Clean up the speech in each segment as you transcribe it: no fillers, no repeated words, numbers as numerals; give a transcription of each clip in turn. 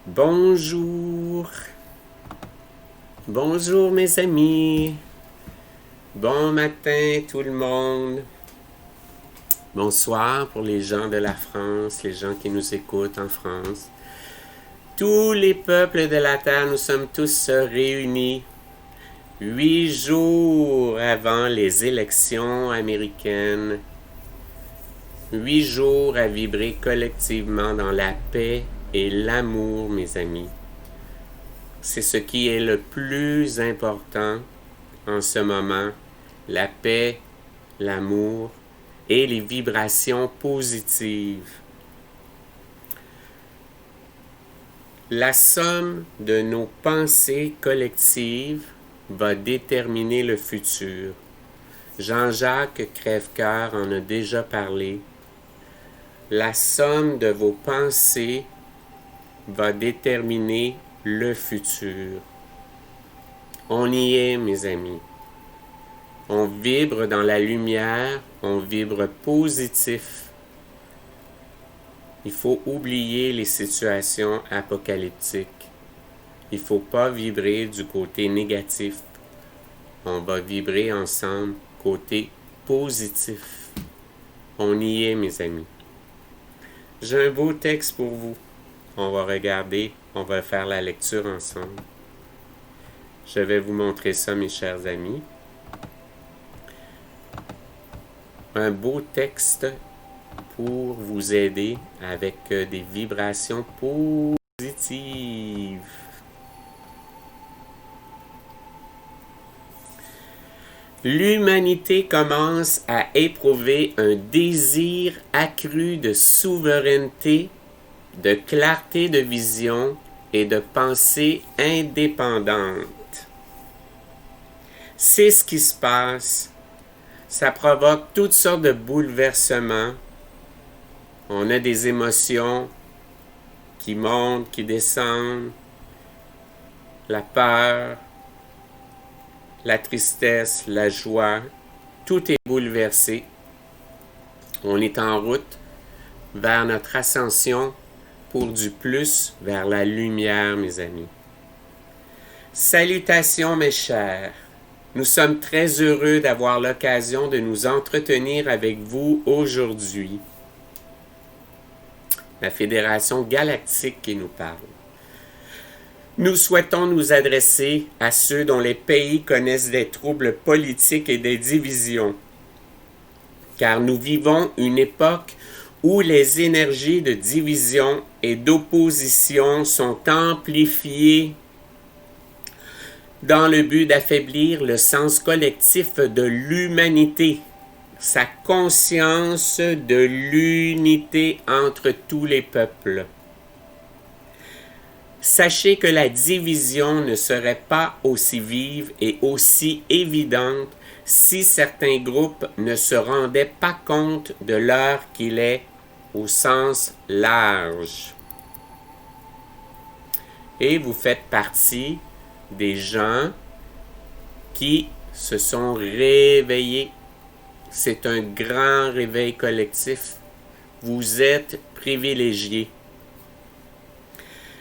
Bonjour. Bonjour mes amis. Bon matin tout le monde. Bonsoir pour les gens de la France, les gens qui nous écoutent en France. Tous les peuples de la terre, nous sommes tous réunis 8 jours avant les élections américaines. 8 jours à vibrer collectivement dans la paix et l'amour, mes amis. C'est ce qui est le plus important en ce moment, la paix, l'amour et les vibrations positives. La somme de nos pensées collectives va déterminer le futur. Jean-Jacques Crèvecoeur en a déjà parlé. La somme de vos pensées va déterminer le futur. On y est, mes amis. On vibre dans la lumière, on vibre positif. Il faut oublier les situations apocalyptiques. Il ne faut pas vibrer du côté négatif. On va vibrer ensemble côté positif. On y est, mes amis. J'ai un beau texte pour vous. On va regarder, on va faire la lecture ensemble. Je vais vous montrer ça, mes chers amis. Un beau texte pour vous aider avec des vibrations positives. L'humanité commence à éprouver un désir accru de souveraineté, de clarté de vision et de pensée indépendante. C'est ce qui se passe. Ça provoque toutes sortes de bouleversements. On a des émotions qui montent, qui descendent. La peur, la tristesse, la joie. Tout est bouleversé. On est en route vers notre ascension pour du plus vers la lumière, mes amis. Salutations, mes chers. Nous sommes très heureux d'avoir l'occasion de nous entretenir avec vous aujourd'hui. La Fédération Galactique qui nous parle. Nous souhaitons nous adresser à ceux dont les pays connaissent des troubles politiques et des divisions, car nous vivons une époque où les énergies de division et d'opposition sont amplifiées dans le but d'affaiblir le sens collectif de l'humanité, sa conscience de l'unité entre tous les peuples. Sachez que la division ne serait pas aussi vive et aussi évidente si certains groupes ne se rendaient pas compte de l'heure qu'il est au sens large. Et vous faites partie des gens qui se sont réveillés. C'est un grand réveil collectif. Vous êtes privilégiés.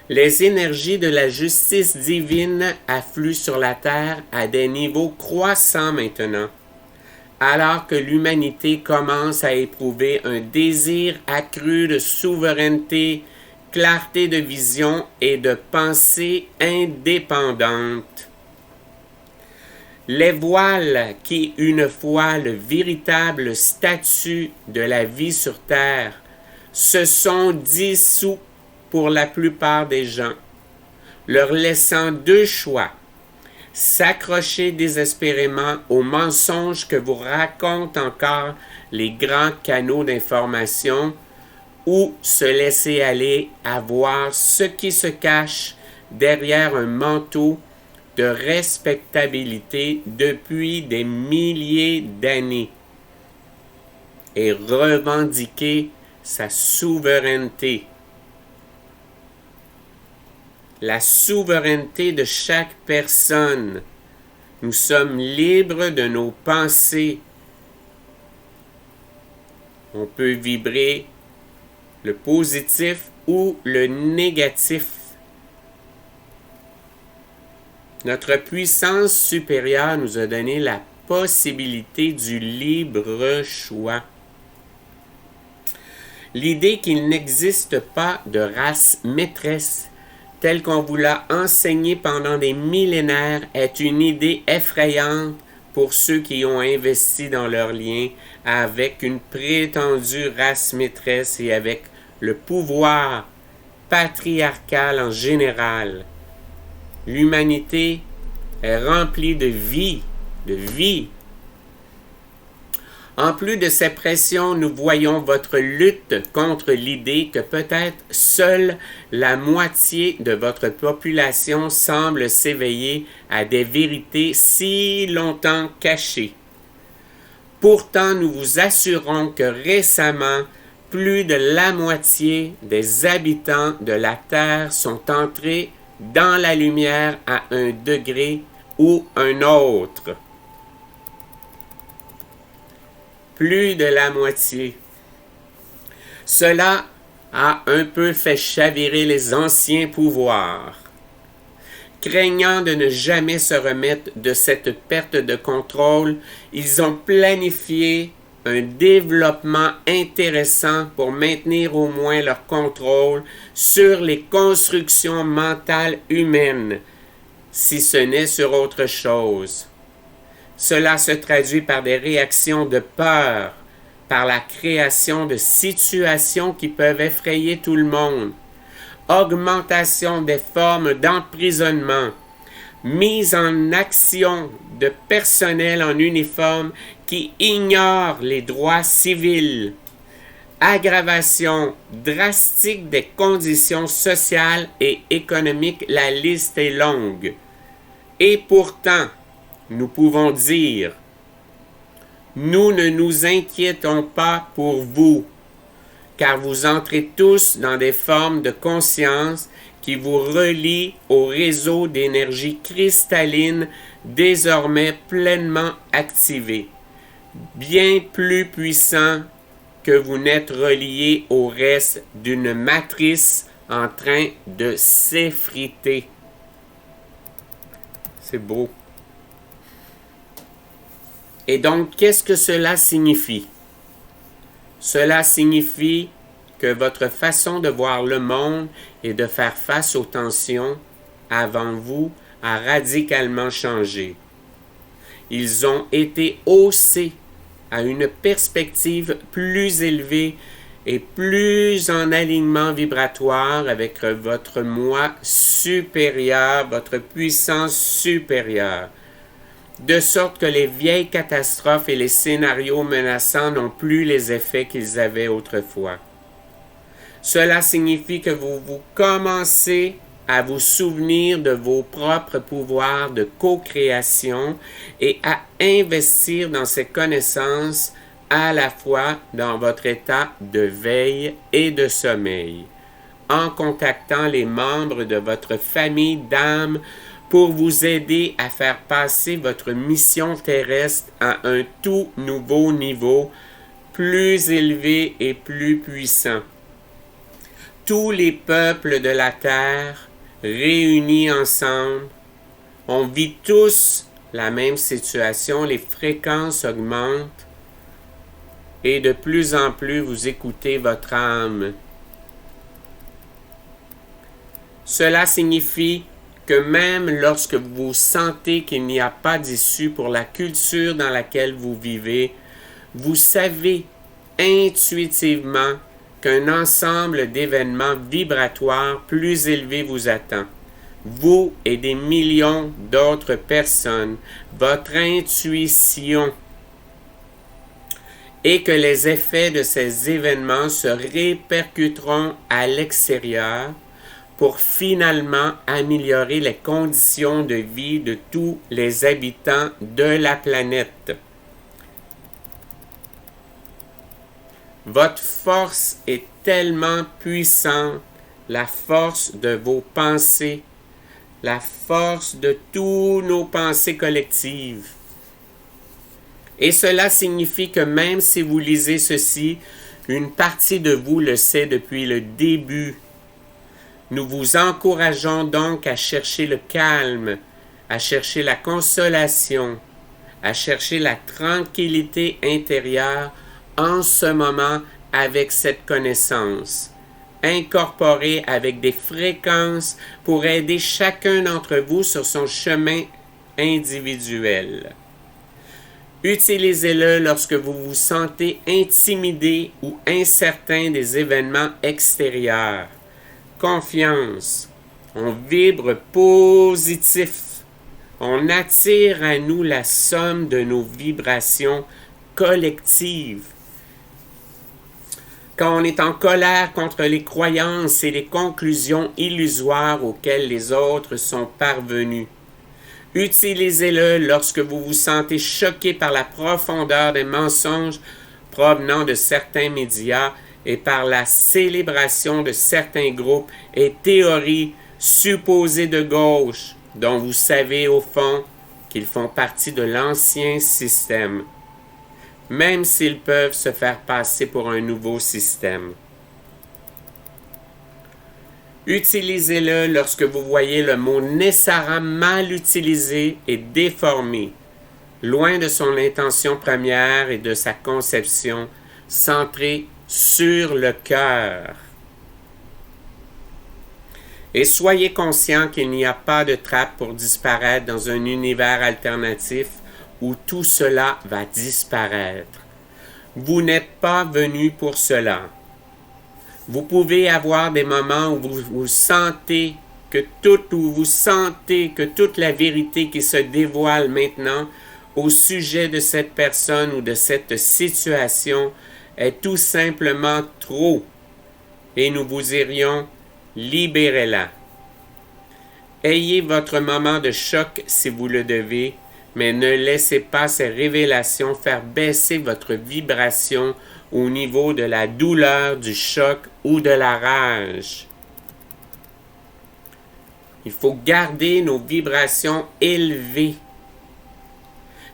Les énergies de la justice divine affluent sur la terre à des niveaux croissants maintenant, alors que l'humanité commence à éprouver un désir accru de souveraineté, clarté de vision et de pensée indépendante. Les voiles qui, une fois le véritable statut de la vie sur terre, se sont dissous pour la plupart des gens, leur laissant deux choix: s'accrocher désespérément aux mensonges que vous racontent encore les grands canaux d'information, ou se laisser aller à voir ce qui se cache derrière un manteau de respectabilité depuis des milliers d'années et revendiquer sa souveraineté. La souveraineté de chaque personne. Nous sommes libres de nos pensées. On peut vibrer le positif ou le négatif Notre puissance supérieure nous a donné la possibilité du libre choix. L'idée qu'il n'existe pas de race maîtresse telle qu'on vous l'a enseignée pendant des millénaires est une idée effrayante pour ceux qui ont investi dans leurs liens avec une prétendue race maîtresse et avec le pouvoir patriarcal en général. L'humanité est remplie de vie, de vie. En plus de ces pressions, nous voyons votre lutte contre l'idée que peut-être seule la moitié de votre population semble s'éveiller à des vérités si longtemps cachées. Pourtant, nous vous assurons que récemment, plus de la moitié des habitants de la Terre sont entrés dans la lumière à un degré ou un autre. Plus de la moitié. Cela a un peu fait chavirer les anciens pouvoirs. Craignant de ne jamais se remettre de cette perte de contrôle, ils ont planifié un développement intéressant pour maintenir au moins leur contrôle sur les constructions mentales humaines, si ce n'est sur autre chose. Cela se traduit par des réactions de peur, par la création de situations qui peuvent effrayer tout le monde, augmentation des formes d'emprisonnement, mise en action de personnel en uniforme qui ignore les droits civils, aggravation drastique des conditions sociales et économiques, la liste est longue. Et pourtant, nous pouvons dire, nous ne nous inquiétons pas pour vous, car vous entrez tous dans des formes de conscience qui vous relient au réseau d'énergie cristalline désormais pleinement activé, bien plus puissant que vous n'êtes relié au reste d'une matrice en train de s'effriter. C'est beau. Et donc, qu'est-ce que cela signifie? Cela signifie que votre façon de voir le monde et de faire face aux tensions avant vous a radicalement changé. Ils ont été haussés à une perspective plus élevée et plus en alignement vibratoire avec votre moi supérieur, votre puissance supérieure, de sorte que les vieilles catastrophes et les scénarios menaçants n'ont plus les effets qu'ils avaient autrefois. Cela signifie que vous commencez à vous souvenir de vos propres pouvoirs de co-création et à investir dans ces connaissances à la fois dans votre état de veille et de sommeil, en contactant les membres de votre famille d'âme pour vous aider à faire passer votre mission terrestre à un tout nouveau niveau, plus élevé et plus puissant. Tous les peuples de la Terre, réunis ensemble, on vit tous la même situation, les fréquences augmentent et de plus en plus vous écoutez votre âme. Cela signifie que même lorsque vous sentez qu'il n'y a pas d'issue pour la culture dans laquelle vous vivez, vous savez intuitivement qu'un ensemble d'événements vibratoires plus élevés vous attend. Vous et des millions d'autres personnes, votre intuition, et que les effets de ces événements se répercuteront à l'extérieur pour finalement améliorer les conditions de vie de tous les habitants de la planète. Votre force est tellement puissante, la force de vos pensées, la force de toutes nos pensées collectives. Et cela signifie que même si vous lisez ceci, une partie de vous le sait depuis le début. Nous vous encourageons donc à chercher le calme, à chercher la consolation, à chercher la tranquillité intérieure en ce moment avec cette connaissance, incorporée avec des fréquences pour aider chacun d'entre vous sur son chemin individuel. Utilisez-le lorsque vous vous sentez intimidé ou incertain des événements extérieurs. Confiance. On vibre positif. On attire à nous la somme de nos vibrations collectives. Quand on est en colère contre les croyances et les conclusions illusoires auxquelles les autres sont parvenus. Utilisez-le lorsque vous vous sentez choqué par la profondeur des mensonges provenant de certains médias et par la célébration de certains groupes et théories supposées de gauche, dont vous savez au fond qu'ils font partie de l'ancien système, même s'ils peuvent se faire passer pour un nouveau système. Utilisez-le lorsque vous voyez le mot Nessara mal utilisé et déformé, loin de son intention première et de sa conception, centrée sur le cœur. Et soyez conscient qu'il n'y a pas de trappe pour disparaître dans un univers alternatif où tout cela va disparaître. Vous n'êtes pas venu pour cela. Vous pouvez avoir des moments où vous sentez que toute la vérité qui se dévoile maintenant au sujet de cette personne ou de cette situation est tout simplement trop. Et nous vous dirions, libérez-la. Ayez votre moment de choc si vous le devez, mais ne laissez pas ces révélations faire baisser votre vibration au niveau de la douleur, du choc ou de la rage. Il faut garder nos vibrations élevées.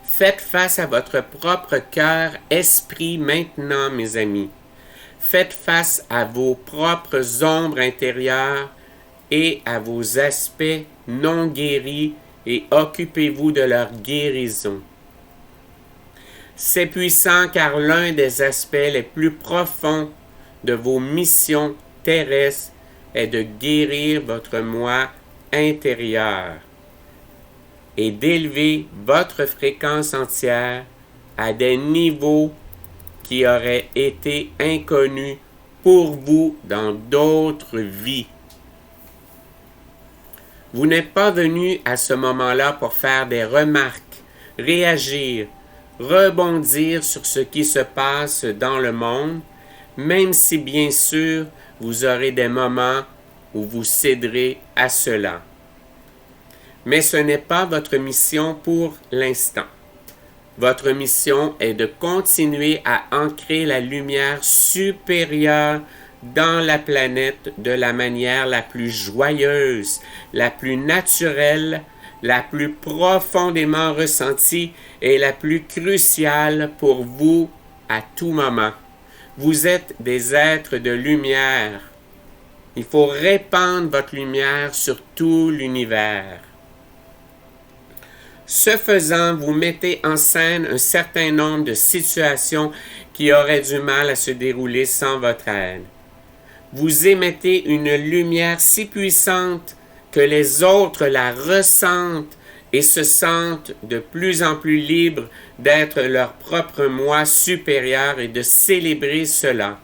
Faites face à votre propre cœur, esprit maintenant, mes amis. Faites face à vos propres ombres intérieures et à vos aspects non guéris et occupez-vous de leur guérison. C'est puissant car l'un des aspects les plus profonds de vos missions terrestres est de guérir votre moi intérieur et d'élever votre fréquence entière à des niveaux qui auraient été inconnus pour vous dans d'autres vies. Vous n'êtes pas venu à ce moment-là pour faire des remarques, réagir, rebondir sur ce qui se passe dans le monde, même si bien sûr vous aurez des moments où vous céderez à cela. Mais ce n'est pas votre mission pour l'instant. Votre mission est de continuer à ancrer la lumière supérieure dans la planète de la manière la plus joyeuse, la plus naturelle, la plus profondément ressentie et la plus cruciale pour vous à tout moment. Vous êtes des êtres de lumière. Il faut répandre votre lumière sur tout l'univers. Ce faisant, vous mettez en scène un certain nombre de situations qui auraient du mal à se dérouler sans votre aide. Vous émettez une lumière si puissante que les autres la ressentent et se sentent de plus en plus libres d'être leur propre moi supérieur et de célébrer cela.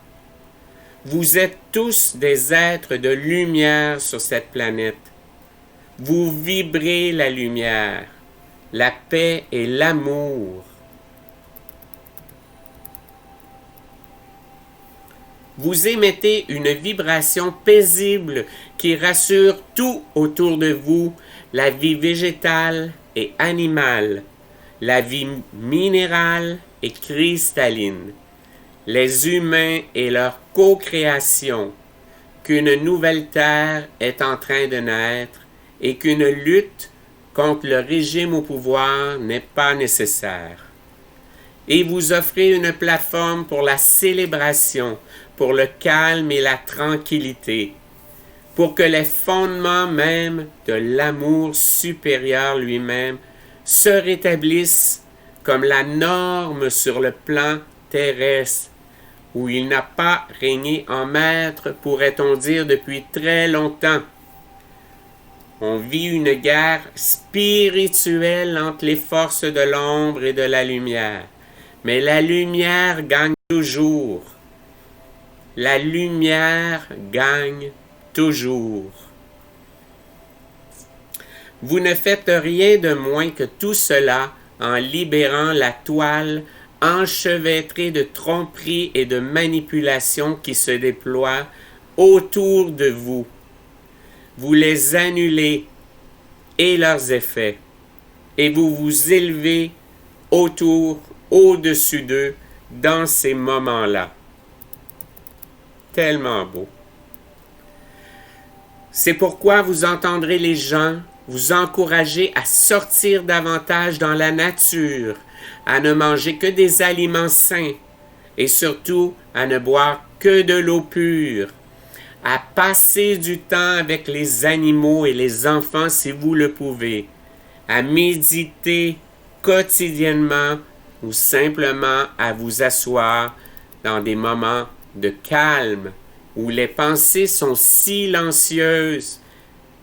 Vous êtes tous des êtres de lumière sur cette planète. Vous vibrez la lumière, la paix et l'amour. Vous émettez une vibration paisible qui rassure tout autour de vous, la vie végétale et animale, la vie minérale et cristalline, les humains et leur co-création, qu'une nouvelle terre est en train de naître et qu'une lutte contre le régime au pouvoir n'est pas nécessaire. Et vous offrez une plateforme pour la célébration, pour le calme et la tranquillité. pour que les fondements même de l'amour supérieur lui-même se rétablissent comme la norme sur le plan terrestre, où il n'a pas régné en maître, pourrait-on dire, depuis très longtemps. On vit une guerre spirituelle entre les forces de l'ombre et de la lumière. Mais la lumière gagne toujours. La lumière gagne toujours. Vous ne faites rien de moins que tout cela en libérant la toile enchevêtrée de tromperies et de manipulations qui se déploient autour de vous. Vous les annulez et leurs effets, et vous vous élevez au-dessus d'eux dans ces moments-là. Tellement beau. C'est pourquoi vous entendrez les gens vous encourager à sortir davantage dans la nature, à ne manger que des aliments sains et surtout à ne boire que de l'eau pure, à passer du temps avec les animaux et les enfants si vous le pouvez, à méditer quotidiennement ou simplement à vous asseoir dans des moments de calme où les pensées sont silencieuses,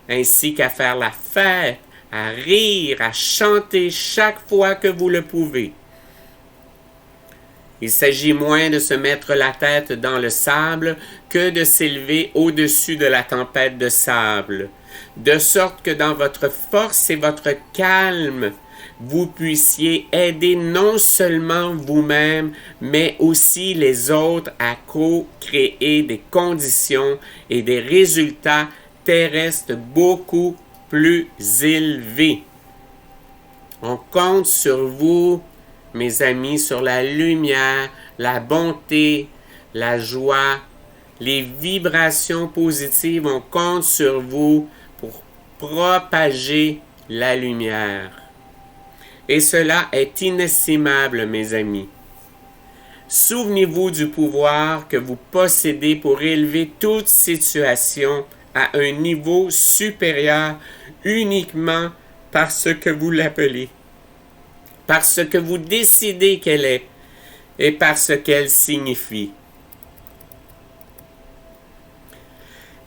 ainsi qu'à faire la fête, à rire, à chanter chaque fois que vous le pouvez. Il s'agit moins de se mettre la tête dans le sable que de s'élever au-dessus de la tempête de sable, de sorte que dans votre force et votre calme, vous puissiez aider non seulement vous-même, mais aussi les autres à co-créer des conditions et des résultats terrestres beaucoup plus élevés. On compte sur vous, mes amis, sur la lumière, la bonté, la joie, les vibrations positives. On compte sur vous pour propager la lumière. Et cela est inestimable, mes amis. Souvenez-vous du pouvoir que vous possédez pour élever toute situation à un niveau supérieur uniquement parce que vous l'appelez, parce que vous décidez qu'elle est et parce qu'elle signifie.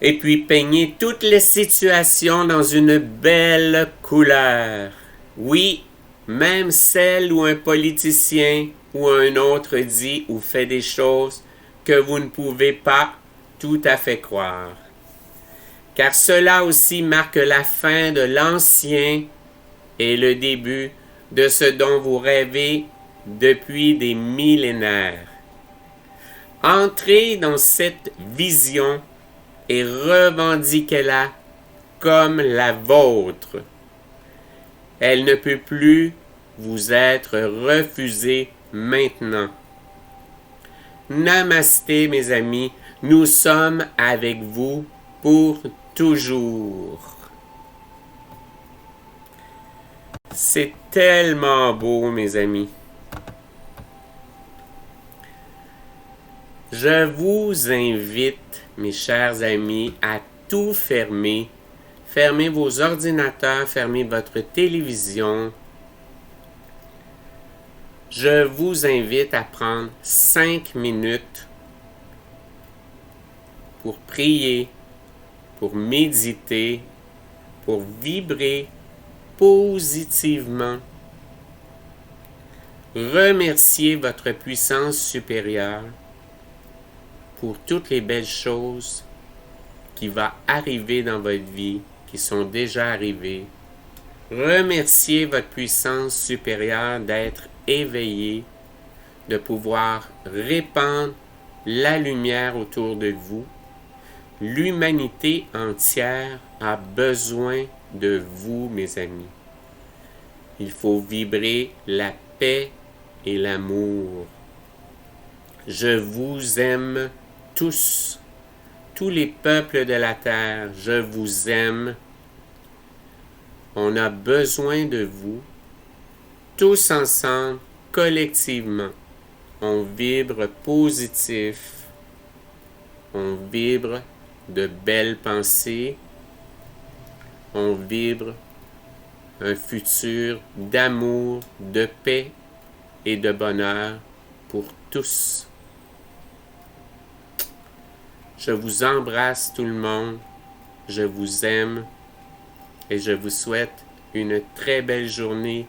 Et puis peignez toutes les situations dans une belle couleur. Oui, même celle où un politicien ou un autre dit ou fait des choses que vous ne pouvez pas tout à fait croire. Car cela aussi marque la fin de l'ancien et le début de ce dont vous rêvez depuis des millénaires. Entrez dans cette vision et revendiquez-la comme la vôtre. Elle ne peut plus vous être refusée maintenant. Namasté, mes amis, nous sommes avec vous pour toujours. C'est tellement beau, mes amis. Je vous invite, mes chers amis, à tout fermer. Fermez vos ordinateurs, fermez votre télévision. Je vous invite à prendre 5 minutes pour prier, pour méditer, pour vibrer positivement. Remerciez votre puissance supérieure pour toutes les belles choses qui vont arriver dans votre vie, qui sont déjà arrivées. Remerciez votre puissance supérieure d'être éveillé, de pouvoir répandre la lumière autour de vous. L'humanité entière a besoin de vous, mes amis. Il faut vibrer la paix et l'amour. Je vous aime tous, tous les peuples de la terre, je vous aime. On a besoin de vous, tous ensemble, collectivement. On vibre positif, on vibre de belles pensées. On vibre un futur d'amour, de paix et de bonheur pour tous. Je vous embrasse tout le monde, je vous aime et je vous souhaite une très belle journée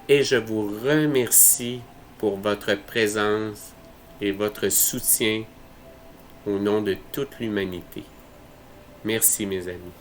et je vous remercie pour votre présence et votre soutien au nom de toute l'humanité. Merci mes amis.